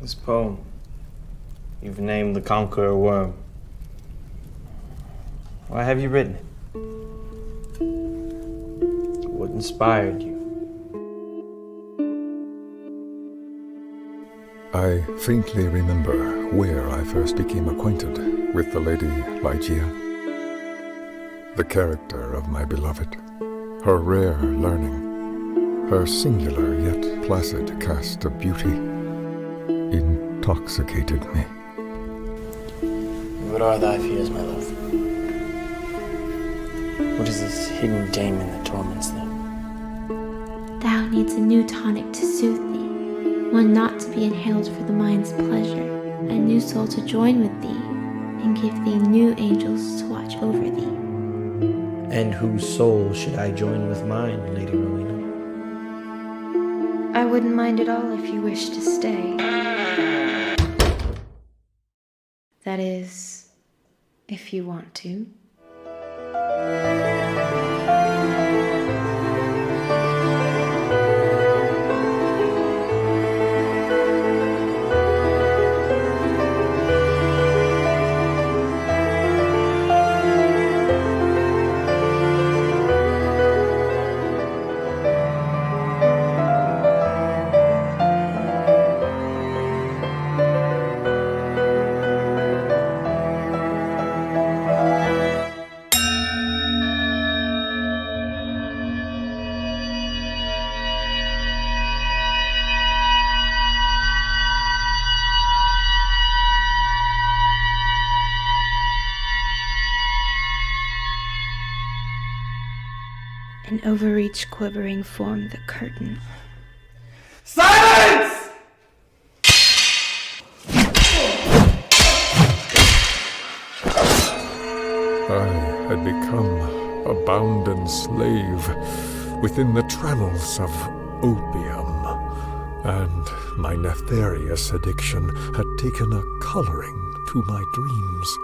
This poem, you've named the conqueror worm. Why have you written it? What inspired you? I faintly remember where I first became acquainted with the Lady Lygia, the character of my beloved, her rare learning, her singular yet placid cast of beauty intoxicated me. What are thy fears, my love? What is this hidden daemon that torments thee? Thou needs a new tonic to soothe thee, one not to be inhaled for the mind's pleasure, a new soul to join with thee, and give thee new angels to watch over thee. And whose soul should I join with mine, Lady Rowena? I wouldn't mind at all if you wish to stay. That is, if you want to. An overreach quivering formed the curtain. Silence! I had become a bounden slave within the trammels of opium, and my nefarious addiction had taken a coloring to my dreams.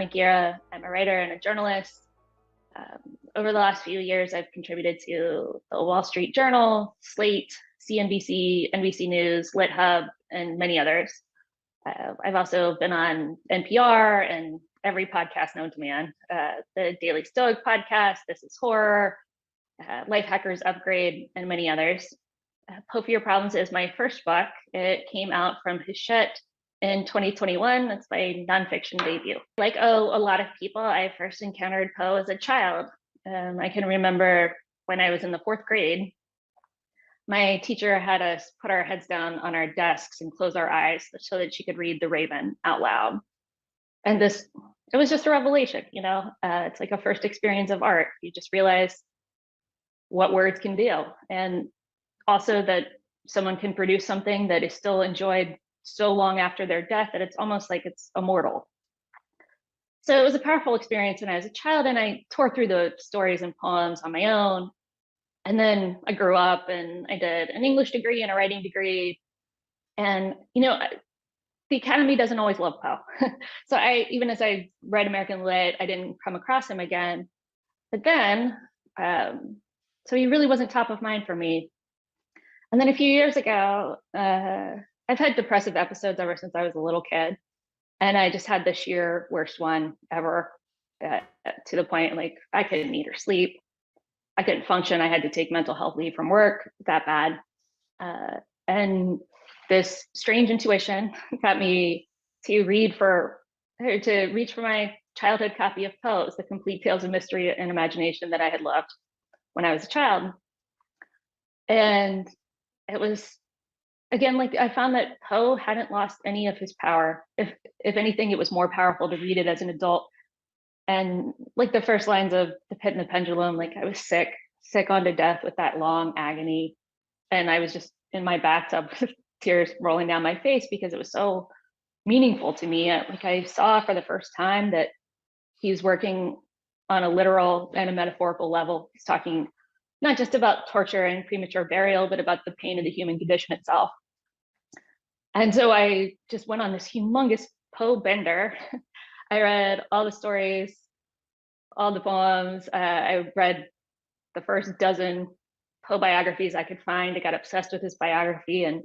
Baab-Muguira. I'm a writer and a journalist. Over the last few years, I've contributed to the Wall Street Journal, Slate, CNBC, NBC News, LitHub, and many others. I've also been on NPR and every podcast known to man, the Daily Stoic podcast, This is Horror, Life Hackers Upgrade, and many others. Poe for Your Problems is my first book. It came out from Hachette in 2021. It's my nonfiction debut. Like a lot of people, I first encountered Poe as a child. I can remember when I was in the 4th grade, my teacher had us put our heads down on our desks and close our eyes so that she could read The Raven out loud. And it was just a revelation, you know? It's like a first experience of art. You just realize what words can do. And also that someone can produce something that is still enjoyed so long after their death that it's almost like it's immortal. So it was a powerful experience when I was a child, and I tore through the stories and poems on my own. And then I grew up and I did an English degree and a writing degree. And, you know, the Academy doesn't always love Poe. So even as I read American Lit, I didn't come across him again. But then, so he really wasn't top of mind for me. And then a few years ago, I've had depressive episodes ever since I was a little kid. And I just had the sheer worst one ever, to the point like I couldn't eat or sleep. I couldn't function. I had to take mental health leave from work, that bad. And this strange intuition got me to reach for my childhood copy of Poe. It was the complete Tales of Mystery and Imagination that I had loved when I was a child. And it was, again, like I found that Poe hadn't lost any of his power. If anything, it was more powerful to read it as an adult. And like the first lines of The Pit and the Pendulum, like I was sick unto death with that long agony. And I was just in my bathtub with tears rolling down my face because it was so meaningful to me. Like I saw for the first time that he's working on a literal and a metaphorical level. He's talking not just about torture and premature burial, but about the pain of the human condition itself. And so I just went on this humongous Poe bender. I read all the stories, all the poems. I read the first dozen Poe biographies I could find. I got obsessed with his biography and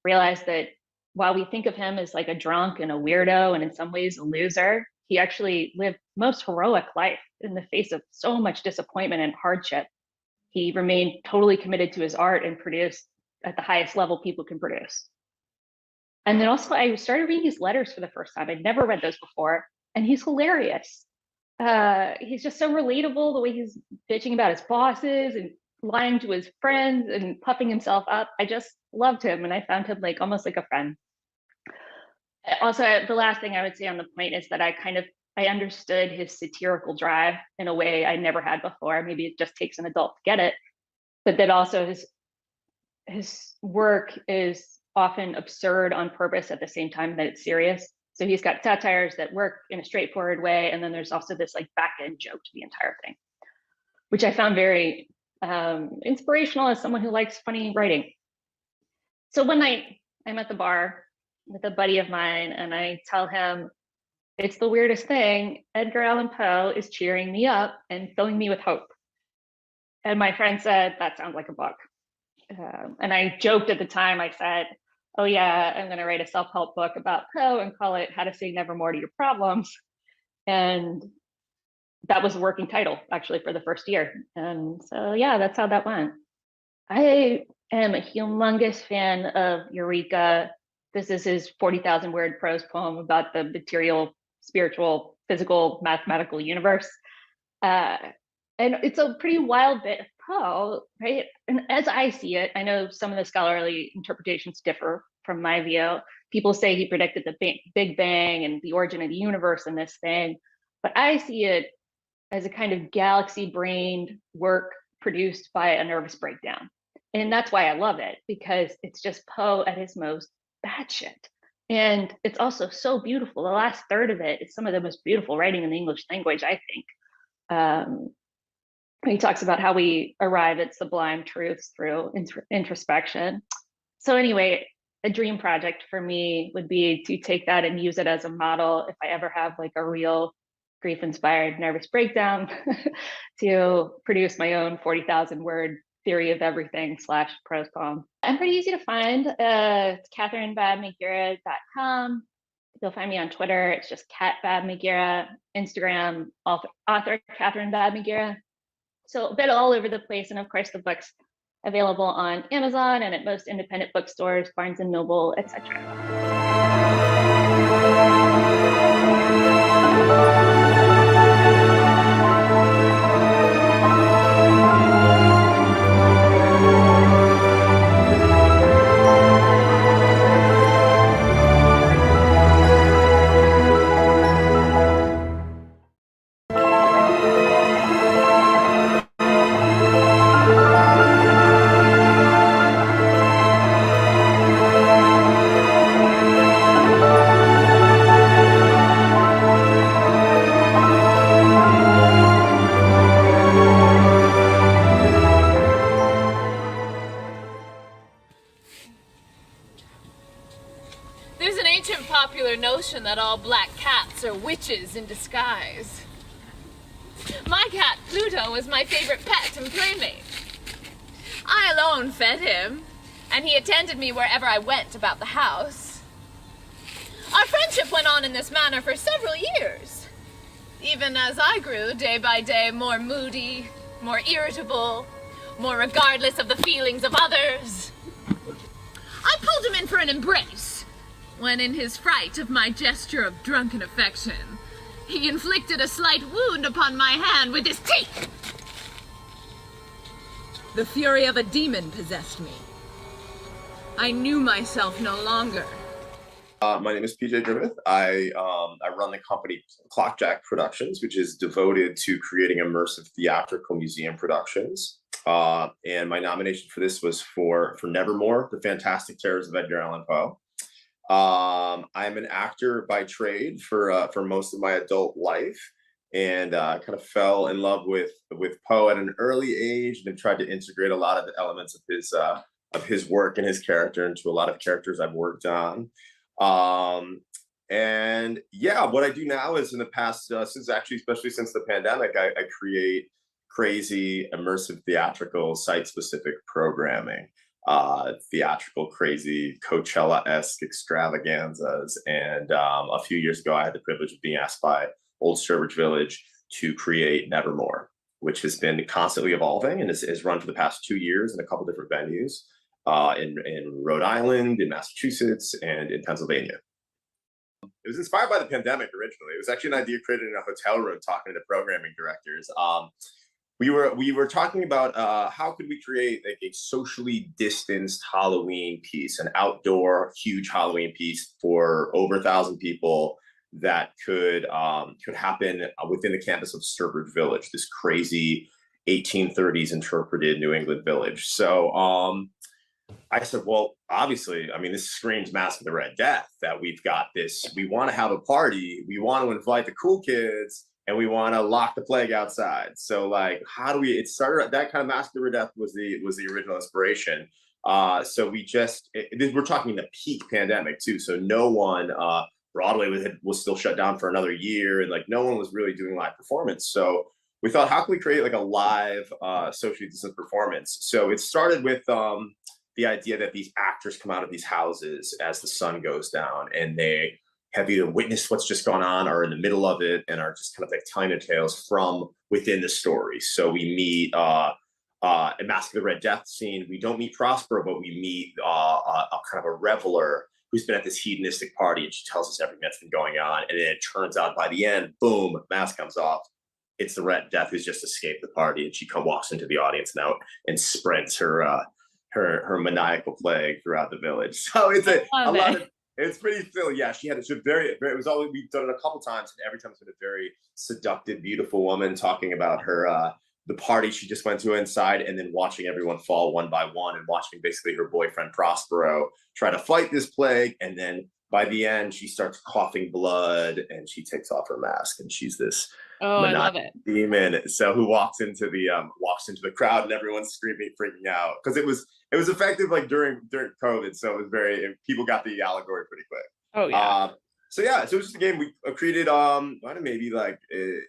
realized that while we think of him as like a drunk and a weirdo and in some ways a loser, he actually lived most heroic life in the face of so much disappointment and hardship. He remained totally committed to his art and produced at the highest level people can produce. And then also I started reading his letters for the first time. I'd never read those before. And he's hilarious. He's just so relatable, the way he's bitching about his bosses and lying to his friends and puffing himself up. I just loved him, and I found him like almost like a friend. Also, the last thing I would say on the point is that I understood his satirical drive in a way I never had before. Maybe it just takes an adult to get it, but that also his work is often absurd on purpose at the same time that it's serious. So he's got satires that work in a straightforward way, and then there's also this like back end joke to the entire thing, which I found very inspirational as someone who likes funny writing. So one night I'm at the bar with a buddy of mine, and I tell him, it's the weirdest thing. Edgar Allan Poe is cheering me up and filling me with hope. And my friend said, that sounds like a book. And I joked at the time, I said, oh yeah, I'm going to write a self-help book about Poe and call it How to Say Nevermore to Your Problems. And that was a working title actually for the first year. And so yeah, that's how that went. I am a humongous fan of Eureka. This is his 40,000 word prose poem about the material, spiritual, physical, mathematical universe. And it's a pretty wild bit of Poe, right? And as I see it, I know some of the scholarly interpretations differ from my view. People say he predicted the Big Bang and the origin of the universe and this thing, but I see it as a kind of galaxy-brained work produced by a nervous breakdown. And that's why I love it, because it's just Poe at his most batshit. And it's also so beautiful. The last third of it is some of the most beautiful writing in the English language, I think. He talks about how we arrive at sublime truths through introspection. So anyway, a dream project for me would be to take that and use it as a model if I ever have like a real grief-inspired nervous breakdown to produce my own 40,000 word theory of everything / prose poem. I'm pretty easy to find. It's CatherineBaab-Muguira.com. You'll find me on Twitter. It's just Cat Baab-Muguira. Instagram, author Catherine Baab-Muguira. So a bit all over the place. And of course, the book's available on Amazon and at most independent bookstores, Barnes & Noble, etc. There's an ancient popular notion that all black cats are witches in disguise. My cat, Pluto, was my favorite pet and playmate. I alone fed him, and he attended me wherever I went about the house. Our friendship went on in this manner for several years, even as I grew day by day more moody, more irritable, more regardless of the feelings of others. I pulled him in for an embrace, when in his fright of my gesture of drunken affection, he inflicted a slight wound upon my hand with his teeth. The fury of a demon possessed me. I knew myself no longer. My name is PJ Griffith. I run the company Clockjack Productions, which is devoted to creating immersive theatrical museum productions. And my nomination for this was for Nevermore, The Fantastic Terrors of Edgar Allan Poe. I'm an actor by trade for most of my adult life, and kind of fell in love with Poe at an early age, and have tried to integrate a lot of the elements of his work and his character into a lot of characters I've worked on. And yeah, what I do now is, in the past, especially since the pandemic, I create crazy immersive theatrical site-specific programming. Theatrical, crazy Coachella-esque extravaganzas. And a few years ago, I had the privilege of being asked by Old Sturbridge Village to create Nevermore, which has been constantly evolving and is run for the past 2 years in a couple different venues in Rhode Island, in Massachusetts, and in Pennsylvania. It was inspired by the pandemic originally. It was actually an idea created in a hotel room talking to programming directors. We were talking about how could we create like a socially distanced Halloween piece, an outdoor huge Halloween piece for over 1,000 people that could happen within the campus of Sturbridge Village, this crazy 1830s interpreted New England village. So I said, well, obviously, I mean, this screams Mask of the Red Death, that we've got this, we want to have a party, we want to invite the cool kids, and we want to lock the plague outside. So like, how do we, it started, that kind of Mask of the Red Death was the original inspiration. So we're talking the peak pandemic too. So no one, Broadway was still shut down for another year, and like no one was really doing live performance. So we thought, how can we create like a live socially distanced performance? So it started with the idea that these actors come out of these houses as the sun goes down, and they have either witnessed what's just gone on or in the middle of it, and are just kind of like telling their tales from within the story. So we meet a Mask of the Red Death scene. We don't meet Prospero, but we meet a kind of a reveler who's been at this hedonistic party, and she tells us everything that's been going on. And then it turns out by the end, boom, mask comes off. It's the Red Death who's just escaped the party, and she walks into the audience now and spreads her maniacal plague throughout the village. So it's a lot of, it's pretty silly. Yeah, she had it was always, we've done it a couple times, and every time it's been a very seductive, beautiful woman talking about her the party she just went to inside, and then watching everyone fall one by one, and watching basically her boyfriend Prospero try to fight this plague. And then by the end, she starts coughing blood, and she takes off her mask, and she's this I love it. demon. So who walks into the crowd, and everyone's screaming, freaking out, because it was effective like during COVID. So it was people got the allegory pretty quick. Oh yeah. So yeah, so it was just a game. We created I don't know, maybe like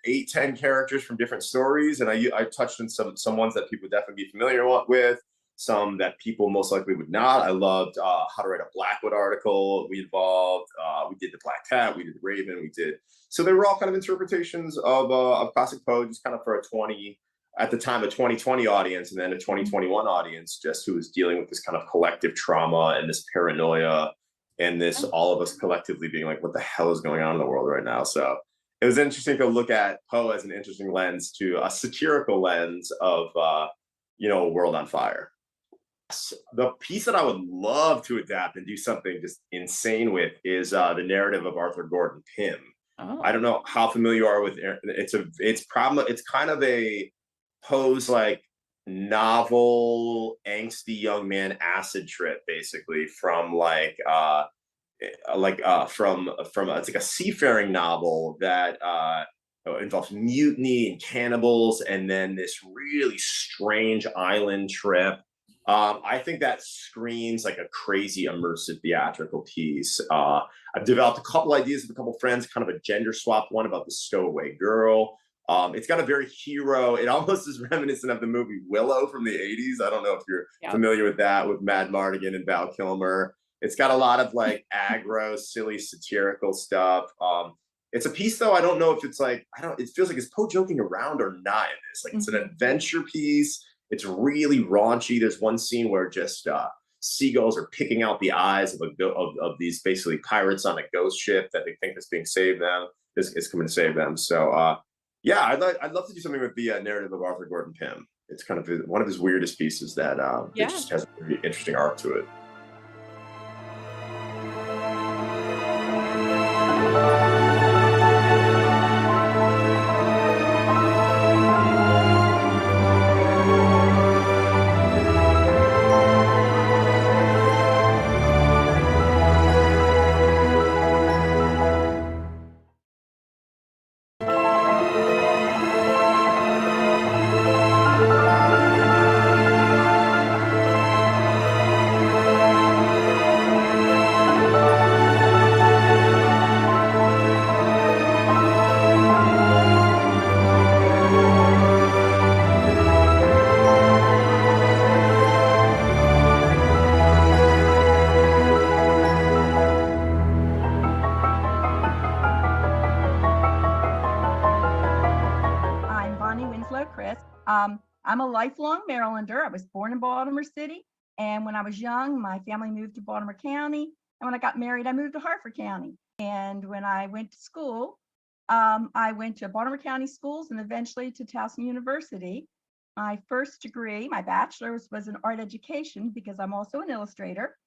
8, 10 characters from different stories, and I touched on some ones that people would definitely be familiar with, some that people most likely would not. I loved How to Write a Blackwood article. We involved we did the Black Cat, we did the Raven, we did, so they were all kind of interpretations of classic Poe, just kind of for a 20 at the time a 2020 audience, and then a 2021 audience, just who was dealing with this kind of collective trauma and this paranoia and this all of us collectively being like, what the hell is going on in the world right now? So it was interesting to look at Poe as an interesting lens, to a satirical lens of a world on fire. The piece that I would love to adapt and do something just insane with is the narrative of Arthur Gordon Pym. Oh. I don't know how familiar you are with it's kind of a Poe's like novel angsty young man acid trip, basically, from from it's like a seafaring novel that involves mutiny and cannibals, and then this really strange island trip. I think that screams like a crazy immersive theatrical piece. I've developed a couple ideas with a couple friends, kind of a gender swap one about the stowaway girl. It's got a very hero, it almost is reminiscent of the movie Willow from the 80s. I don't know if you're familiar with that, with Mad Mardigan and Val Kilmer. It's got a lot of like aggro, silly, satirical stuff. It's a piece, though, I don't know if it's like, it feels like, is Poe joking around or not in this? Like, it's an adventure piece. It's really raunchy. There's one scene where just seagulls are picking out the eyes of these basically pirates on a ghost ship that they think is being saved them, is coming to save them. So yeah, I'd love to do something with the narrative of Arthur Gordon Pym. It's kind of one of his weirdest pieces that it just has a very interesting arc to it. I'm a lifelong Marylander. I was born in Baltimore City, and when I was young, my family moved to Baltimore County, and when I got married, I moved to Hartford County. And when I went to school, I went to Baltimore County schools and eventually to Towson University. My first degree, my bachelor's, was in art education because I'm also an illustrator.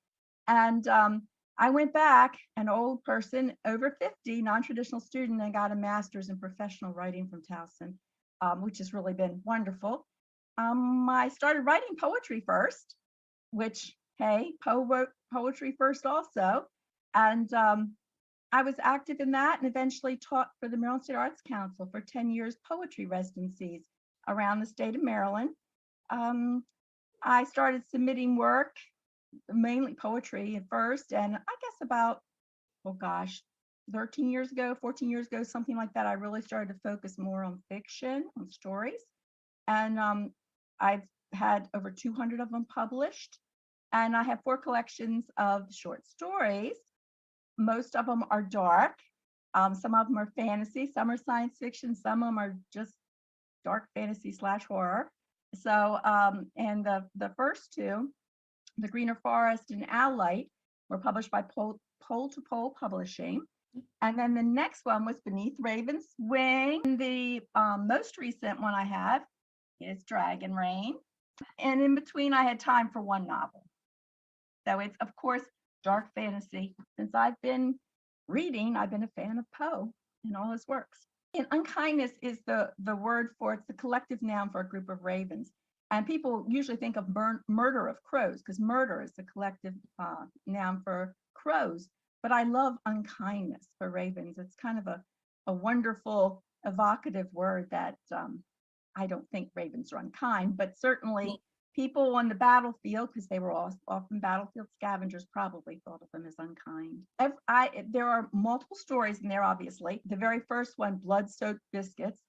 And I went back, an old person, over 50, non-traditional student, and got a master's in professional writing from Towson, which has really been wonderful. I started writing poetry first, which, hey, Poe wrote poetry first also. And I was active in that and eventually taught for the Maryland State Arts Council for 10 years poetry residencies around the state of Maryland. I started submitting work, mainly poetry at first, and I guess about, 13 years ago, 14 years ago, something like that, I really started to focus more on fiction, on stories. And I've had over 200 of them published. And I have 4 collections of short stories. Most of them are dark. Some of them are fantasy, some are science fiction, some of them are just dark fantasy / horror. So, and the first 2, The Greener Forest and Owl Light, were published by Pole to Pole Publishing. And then the next one was Beneath Raven's Wing. The most recent one I have is Dragon Rain. And in between, I had time for 1 novel. So it's, of course, dark fantasy. Since I've been reading, I've been a fan of Poe and all his works. And unkindness is the word for, it's the collective noun for a group of ravens. And people usually think of murder of crows, because murder is the collective noun for crows. But I love unkindness for ravens. It's kind of a wonderful, evocative word that I don't think ravens are unkind, but certainly people on the battlefield, because they were all often battlefield scavengers, probably thought of them as unkind. There are multiple stories in there, obviously. The very first one, Blood-Soaked Biscuits,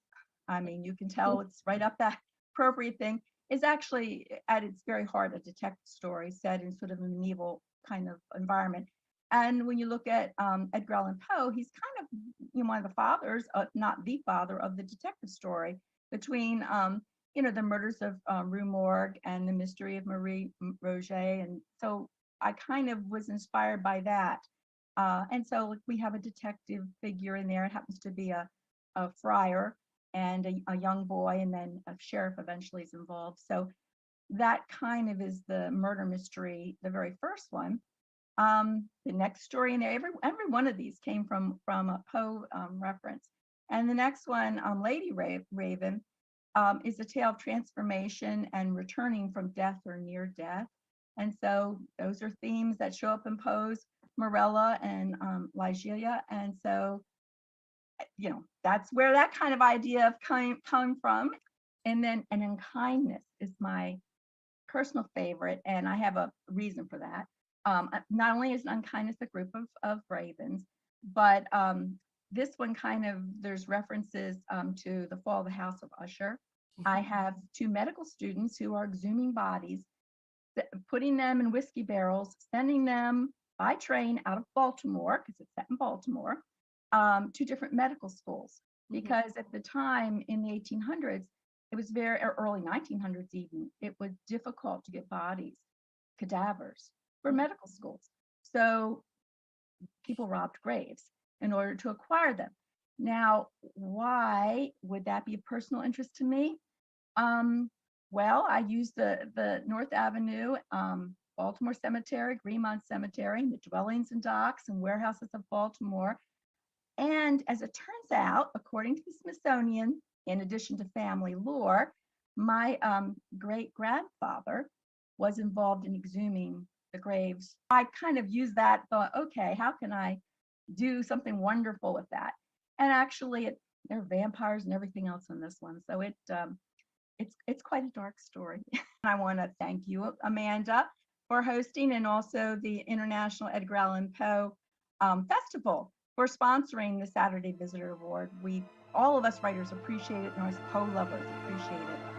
I mean, you can tell it's right up that appropriate thing, is actually at its very heart a detective story set in sort of a medieval kind of environment. And when you look at Edgar Allan Poe, he's kind of one of the fathers, not the father, of the detective story between the murders of Rue Morgue and the mystery of Marie Roget. And so I kind of was inspired by that. And so we have a detective figure in there. It happens to be a friar and a young boy, and then a sheriff eventually is involved. So that kind of is the murder mystery, the very first one. The next story in there, every one of these came from a Poe reference. And the next one, Lady Raven, is a tale of transformation and returning from death or near death. And so those are themes that show up in Poe's Morella and Ligeia. And so, that's where that kind of idea of come from. And then unkindness is my personal favorite, and I have a reason for that. Not only is unkindness a group of ravens, but this one there's references to the fall of the House of Usher. I have two medical students who are exhuming bodies, putting them in whiskey barrels, sending them by train out of Baltimore, because it's set in Baltimore, to different medical schools. Because at the time in the 1800s, it was or early 1900s even, it was difficult to get cadavers for medical schools. So people robbed graves in order to acquire them. Now, why would that be a personal interest to me? Well, I used the North Avenue, Baltimore Cemetery, Greenmont Cemetery, the dwellings and docks and warehouses of Baltimore. And as it turns out, according to the Smithsonian, in addition to family lore, my great-grandfather was involved in exhuming the graves. I kind of used that, thought, okay, how can I do something wonderful with that? And actually, there are vampires and everything else in this one. So it's quite a dark story. I want to thank you, Amanda, for hosting, and also the International Edgar Allan Poe Festival for sponsoring the Saturday Visitor Award. All of us writers appreciate it, and us Poe lovers appreciate it.